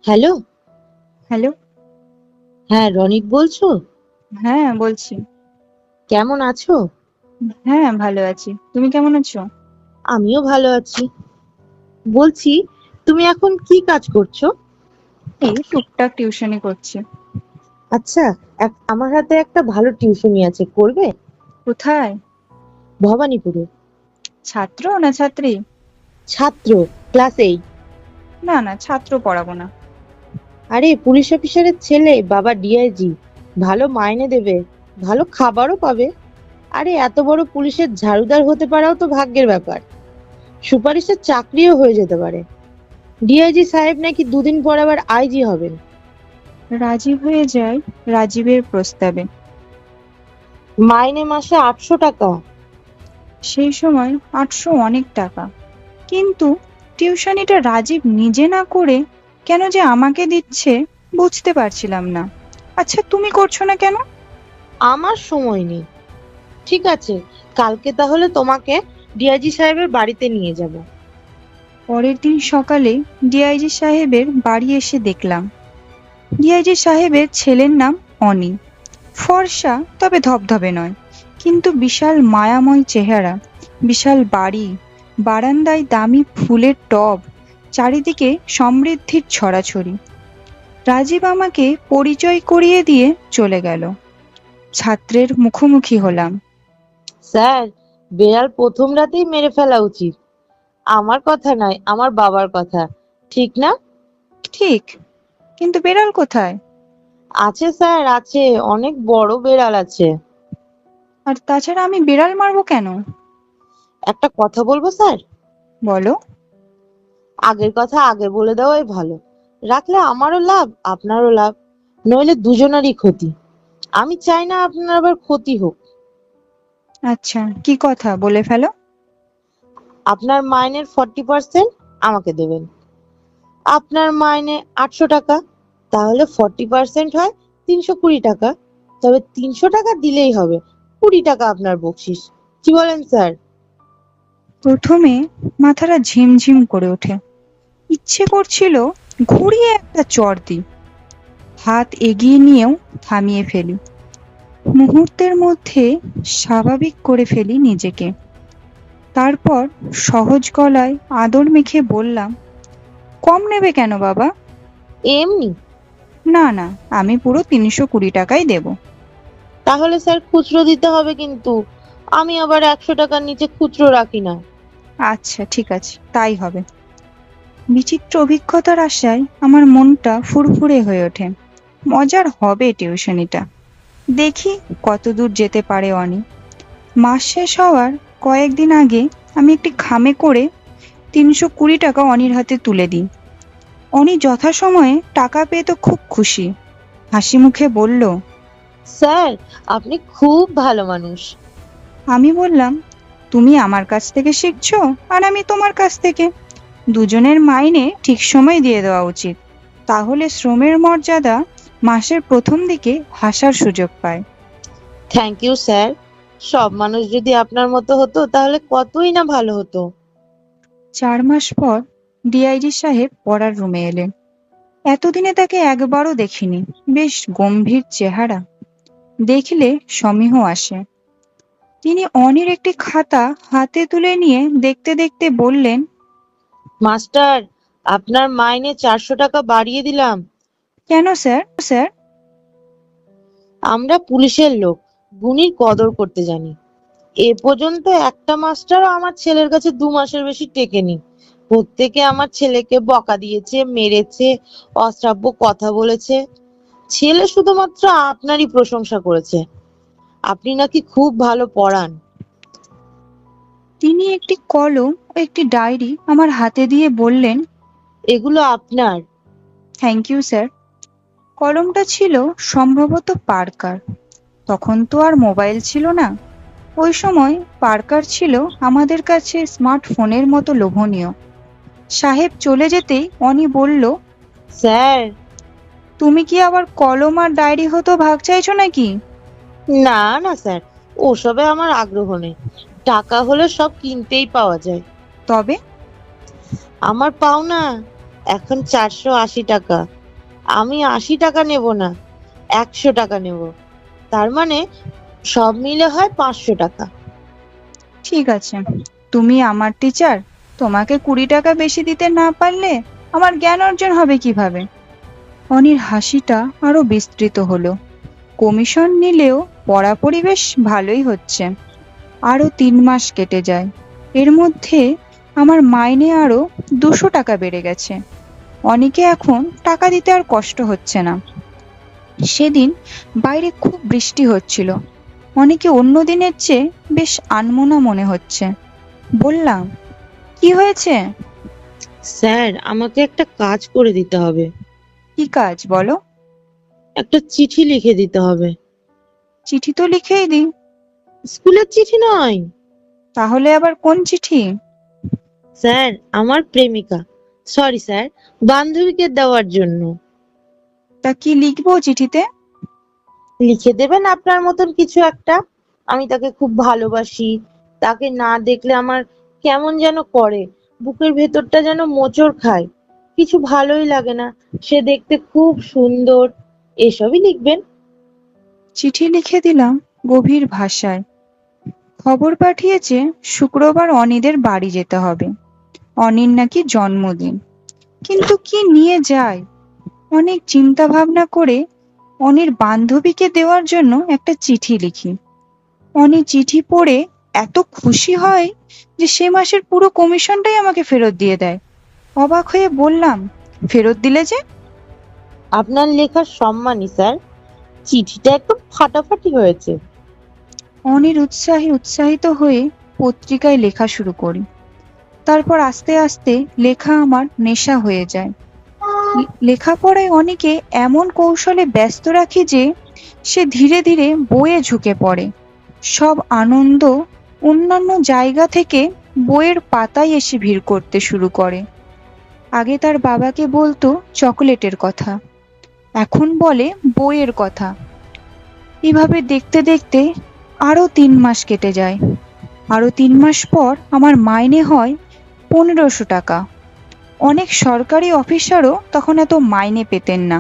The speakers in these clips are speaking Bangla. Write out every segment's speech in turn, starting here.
হ্যালো। হ্যালো। হ্যাঁ, রনিক বলছো? হ্যাঁ, বলছি। কেমন আছো? হ্যাঁ, ভালো আছি। তুমি কেমন আছো? আমিও ভালো আছি। বলছি, তুমি এখন কি কাজ করছো? এই টুকটাক টিউশনি করছি। আচ্ছা, আমার হাতে একটা ভালো টিউশনি আছে, করবে? কোথায়? ভবানীপুরে। ছাত্র না ছাত্রী? ছাত্র, ক্লাস 8। না না, ছাত্র পড়াবো না। আরে পুলিশ অফিসারের ছেলে, বাবা ডিআইজি। ভালো মাইনে দেবে, ভালো খাবারও পাবে। আরে এত বড় পুলিশের ঝাড়ুদার হতে পারাও তো ভাগ্যের ব্যাপার। সুপারিশের চাকরিও হয়ে যেতে পারে। ডিআইজি সাহেব নাকি 2 দিন পর আবার আইজি হবেন। রাজি হয়ে যায় রাজীবের প্রস্তাবে। মাইনে মাসে 800 টাকা। সেই সময় ৮০০ অনেক টাকা। কিন্তু টিউশনিটা রাজীব নিজে না করে কেন যে আমাকে দিচ্ছে বুঝতে পারছিলাম না। আচ্ছা, তুমি করছো না কেন? আমার সময় নেই। ঠিক আছে, কালকে তাহলে তোমাকে ডিআইজি সাহেবের বাড়িতে নিয়ে যাব। পরের দিন সকালে ডিআইজি সাহেবের বাড়ি এসে দেখলাম ডিআইজি সাহেবের ছেলের নাম অনি। ফর্সা, তবে ধবধবে নয়, কিন্তু বিশাল মায়াময় চেহারা, বিশাল বাড়ি, বারান্দায় দামি ফুলের টব, চারিদিকে সমৃদ্ধির ছড়াছড়ি। রাজীব আমাকে পরিচয় করিয়ে দিয়ে চলে গেল। ছাত্রের মুখোমুখি হলাম। স্যার, বেড়াল প্রথম রাতেই মেরে ফেলা উচিত। আমার কথা নয়, আমার বাবার কথা। ঠিক না? ঠিক, কিন্তু বেড়াল কোথায়? আছে স্যার, আছে। অনেক বড় বেড়াল আছে। আর তাছাড়া আমি বেড়াল মারবো কেন? একটা কথা বলবো স্যার? বলো। আগের কথা আগে বলে দেওয়াই ভালো। রাখলে আমারও লাভ, আপনারও লাভ। নইলে দুজনারই ক্ষতি। আমি চাই না আপনার আবার ক্ষতি হোক। আচ্ছা, কি কথা বলে ফেলো। আপনার মাইনের 40% আমাকে দেবেন। আপনার মাইনে 800 টাকা, তাহলে 40% হয় 320 টাকা। তবে 300 টাকা দিলেই হবে, 20 টাকা আপনার বকশিস। কি বলেন স্যার? প্রথমে মাথাটা ঝিমঝিম করে ওঠে। ইচ্ছে করছিল ঘুরিয়ে একটা চড় দিই। হাত এগিয়ে নিয়েও থামিয়ে ফেলি। মুহূর্তের মধ্যে স্বাভাবিক করে ফেলি নিজেকে। তারপর সহজ গলায় আদর মেখে বললাম, কম নেবে কেন বাবা? এমনি। না না, আমি পুরো ৩২০ টাকাই দেব। তাহলে স্যার খুচরো দিতে হবে কিন্তু। আমি আবার 100 টাকার নিচে খুচরো রাখি না। আচ্ছা ঠিক আছে, তাই হবে। বিচিত্র অভিজ্ঞতার আশায় আমার মনটা ফুরফুরে হয়ে ওঠে। মজার হবে টিউশনিটা। দেখি কতদূর যেতে পারে অনি। মাস শেষ হওয়ার কয়েকদিন আগে আমি একটি খামে করে ৩২০ টাকা অনির হাতে তুলে দিই। অনি যথাসময়ে টাকা পেয়ে তো খুব খুশি। হাসি মুখে বলল। স্যার, আপনি খুব ভালো মানুষ। আমি বললাম, তুমি আমার কাছ থেকে শিখছো আর আমি তোমার কাছ থেকে। দুজনের মাইনে ঠিক সময় দিয়ে দেওয়া উচিত, তাহলে শ্রমের মর্যাদা মাসের প্রথম দিকে হাসার সুযোগ পায়। Thank you sir. সব মানুষ যদি আপনার মতো হতো তাহলে কতই না ভালো হতো। ৪ মাস পর ডিআইজি সাহেব পড়ার রুমে এলেন। এতদিনে তাকে একবারও দেখিনি। বেশ গম্ভীর চেহারা, দেখলে সমীহ আসে। তিনি অনির একটি খাতা হাতে তুলে নিয়ে দেখতে দেখতে বললেন, মাস্টার, আপনার মাইনে 400 টাকা বাড়িয়ে দিলাম। কেন স্যার? স্যার, আমরা পুলিশের লোক, গুণীর কদর করতে জানি। এ পর্যন্ত একটা মাস্টারও আমার ছেলের কাছে 2 মাসের বেশি টেকেনি। প্রত্যেকে আমার ছেলেকে বকা দিয়েছে, মেরেছে, অশ্রাব্য কথা বলেছে। ছেলে শুধুমাত্র আপনারই প্রশংসা করেছে। আপনি নাকি খুব ভালো পড়ান। তিনি একটি কলম ও একটি ডায়েরি আমার হাতে দিয়ে বললেন, এগুলো আপনার। Thank you sir. কলমটা ছিল সম্ভবত পার্কার। তখন তো আর মোবাইল ছিল না। ওই সময় পার্কার ছিল আমাদের কাছে স্মার্টফোনের মতো লোভনীয়। সাহেব চলে যেতেই অনি বলল, স্যার। তুমি কি আবার কলম আর ডায়েরি হতো ভাগ চাইছো নাকি? না না স্যার, ওসবে আমার আগ্রহ নেই। টাকা হলে সব কিনতেই পাওয়া যায়। তবে আমার পাওনা এখন 480 টাকা। আমি 80 টাকা নেব না, 100 টাকা নেব। তার মানে সব মিলে হয় 500 টাকা। ঠিক আছে, তুমি আমার টিচার, তোমাকে 20 টাকা বেশি দিতে না পারলে আমার জ্ঞান অর্জন হবে কিভাবে? অনির হাসিটা আরো বিস্তৃত হলো। কমিশন নিলেও পড়াপড়ি বেশ ভালোই হচ্ছে। আরো 3 মাস কেটে যায়। এর মধ্যে আমার মাইনে আরো 200 টাকা বেড়ে গেছে। অনিকে এখন টাকা দিতে আর কষ্ট হচ্ছে না। সেদিন বাইরে খুব বৃষ্টি হচ্ছিল। অনিকে অন্য দিনের চেয়ে বেশ আনমনা মনে হচ্ছে। বললাম, কি হয়েছে? স্যার, আমাকে একটা কাজ করে দিতে হবে। কি কাজ বলো? একটা চিঠি লিখে দিতে হবে। চিঠি তো লিখেই দিই। স্কুলের চিঠি নয় তাহলে আবার কোন চিঠি? স্যার, আমার প্রেমিকা, সরি স্যার, বান্ধবীকে দেওয়ার জন্য। তা কি লিখবো চিঠিতে? লিখে দেবেন আপনার মতন কিছু একটা। আমি তাকে খুব ভালোবাসি, তাকে না দেখলে আমার কেমন যেন করে, বুকের ভেতরটা যেন মোচড় খায়, কিছু ভালোই লাগে না, সে দেখতে খুব সুন্দর, এসবই লিখবেন। চিঠি লিখে দিলাম গভীর ভাষায়। খবর পাঠিয়েছে শুক্রবার অনিদের বাড়ি যেতে হবে। অনির নাকি জন্মদিন। কিন্তু কি নিয়ে যায়? অনেক চিন্তা ভাবনা করে অনির বান্ধবীকে দেওয়ার জন্য একটা চিঠি লিখি। অনি চিঠি পড়ে এত খুশি হয় যে সে মাসের পুরো কমিশনটাই আমাকে ফেরত দিয়ে দেয়। অবাক হয়ে বললাম, ফেরত দিলে যে? আপনার লেখার সম্মানী স্যার, চিঠিটা একদম ফাটাফাটি হয়েছে। অনির উৎসাহিত হয়ে পত্রিকায় লেখা শুরু করি। তারপর আস্তে আস্তে লেখা আমার নেশা হয়ে যায়। লেখাপড়ায় অনিকে এমন কৌশলে ব্যস্ত রাখি যে সে ধীরে ধীরে বইয়ে ঝুঁকে পড়ে। সব আনন্দ অন্যান্য জায়গা থেকে বইয়ের পাতায় এসে ভিড় করতে শুরু করে। আগে তার বাবাকে বলতো চকোলেটের কথা, এখন বলে বইয়ের কথা। এভাবে দেখতে দেখতে আরো 3 মাস কেটে যায়। আরো 3 মাস পর আমার মাইনে হয় 1500 টাকা। অনেক সরকারি অফিসারও তখন এত মাইনে পেতেন না।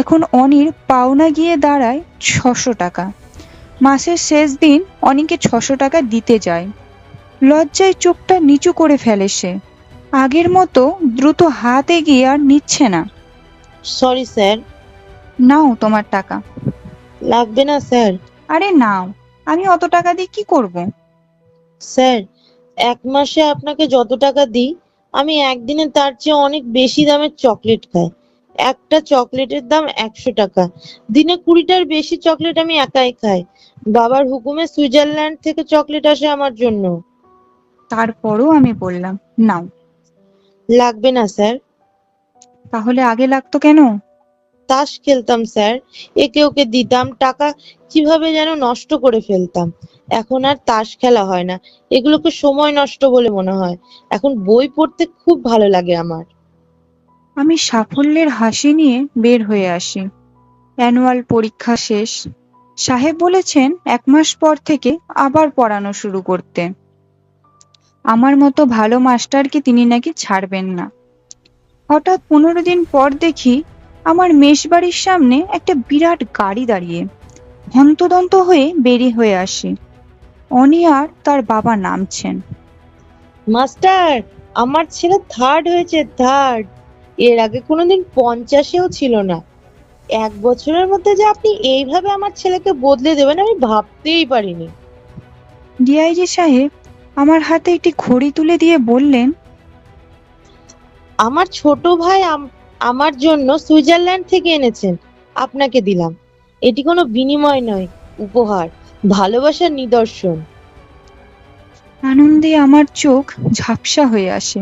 এখন অনির পাওনা গিয়ে দাঁড়ায় 600 টাকা। মাসের শেষ দিন অনিকে 600 টাকা দিতে যায়। লজ্জায় চোখটা নিচু করে ফেলে সে। আগের মতো দ্রুত হাত এগিয়ে আর নিচ্ছে না। Sorry sir. নাও তোমার টাকা। লাগবে না স্যার। আরে নাও, আমি অত টাকা দিয়ে কি করব? স্যার, 1 মাসে আপনাকে যত টাকা দিই, আমি একদিনে তার চেয়ে অনেক বেশি দামের চকলেট খাই। একটা চকলেটের দাম 100 টাকা। দিনে 20টার বেশি চকলেট আমি একাই খাই। বাবার হুকুমে সুইজারল্যান্ড থেকে চকলেট আসে আমার জন্য। তারপরও আমি বললাম, নাও। লাগবে না স্যার। তাহলে আগে লাগতো কেন? তাস খেলতাম স্যার, একে ওকে দিতাম টাকা, কিভাবে যেন নষ্ট করে ফেলতাম। এখন আর তাস খেলা হয় না, এগুলোকে সময় নষ্ট বলে মনে হয়। এখন বই পড়তে খুব ভালো লাগে আমার। আমি সাফল্যের হাসি নিয়ে বের হয়ে আসি। অ্যানুয়াল পরীক্ষা শেষ। সাহেব বলেছেন 1 মাস পর থেকে আবার পড়ানো শুরু করতে। আমার মতো ভালো মাস্টারকে তিনি নাকি ছাড়বেন না। হঠাৎ 15 দিন পর দেখি আমার মেশবাড়ির সামনে একটা বিরাট গাড়ি দাঁড়িয়ে। হন্তদন্ত হয়ে বেরিয়ে হয়ে আসি। অনি আর তার বাবা নামছেন। মাস্টার, আমার ছেলে থার্ড হয়েছে, থার্ড। এর আগে কোনোদিন 50-এও ছিল না। 1 বছরের মধ্যে যে আপনি এইভাবে আমার ছেলেকে বদলে দেবেন আমি ভাবতেই পারিনি। ডিআইজি সাহেব আমার হাতে একটি ঘড়ি তুলে দিয়ে বললেন, আমার ছোট ভাই আমার জন্য সুইজারল্যান্ড থেকে এনেছেন, আপনাকে দিলাম। এটি কোনো বিনিময় নয়, উপহার, ভালোবাসার নিদর্শন। আনন্দে আমার চোখ ঝাপসা হয়ে আসে।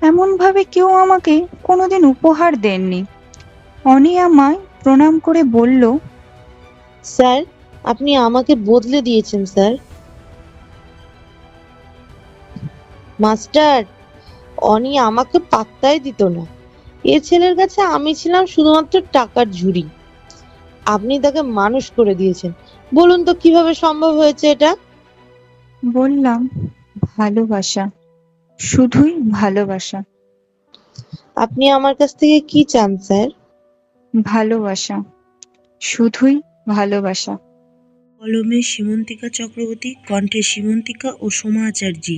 এমন ভাবে কেউ আমাকে কোনোদিন উপহার দেননি। অনি আমায় প্রণাম করে বলল, স্যার, আপনি আমাকে বদলে দিয়েছেন স্যার। মাস্টার, অনি আমাকে পাত্তাই দিত না। এ ছেলের কাছে আমি ছিলাম শুধুমাত্র টাকার ঝুড়ি। আপনি তাকে মানুষ করে দিয়েছেন। বলুন তো কিভাবে সম্ভব হয়েছে এটা? বললাম, ভালোবাসা, শুধুই ভালোবাসা। আপনি আমার কাছ থেকে কি চান স্যার? ভালোবাসা, শুধুই ভালোবাসা। কলমে সীমন্তিকা চক্রবর্তী, কণ্ঠে সীমন্তিকা ও সোমা আচার্যি।